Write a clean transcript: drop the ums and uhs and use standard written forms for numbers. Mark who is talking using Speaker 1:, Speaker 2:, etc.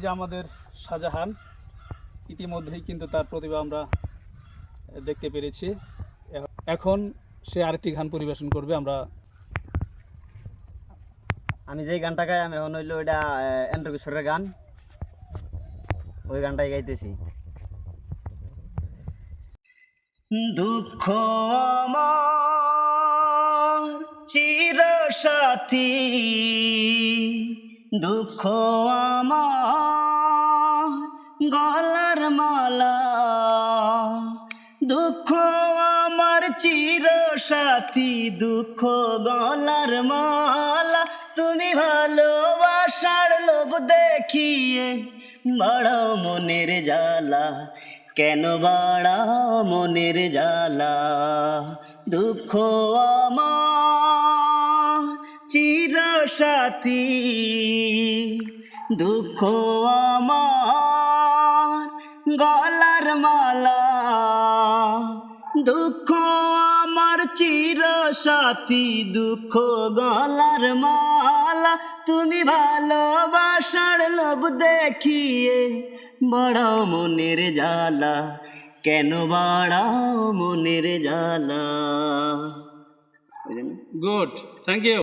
Speaker 1: যে আমাদের শাহজাহান, ইতিমধ্যেই কিন্তু তার প্রতিভা আমরা দেখতে পেরেছি। এখন সে আরেকটি গান পরিবেশন করবে।
Speaker 2: আমি যেই গানটা গাই আমি এখন হইলো ওইটা এন্ড্র কিশোরের গান, ওই গানটাই গাইতেছি। দুঃখ আমার চির সাথী, দুঃখ আমার গলার মালা, দুঃখ আমার চির সাথী, দুঃখ গলার মালা। তুমি ভালোবাসার লোভ দেখিয়ে বাড়াও মনের জ্বালা, কেন বাড়াও মনের জ্বালা? দুঃখ আমার চির সাথী, দুঃখ আমার গলার মালা, দুঃখ আমার চির সাথী, দুঃখ গলার মালা। তুমি ভালোবাসার লোভ দেখিয়ে বাড়াও মনের জ্বালা, কেন বাড়াও মনের জ্বালা?
Speaker 1: Good, thank you.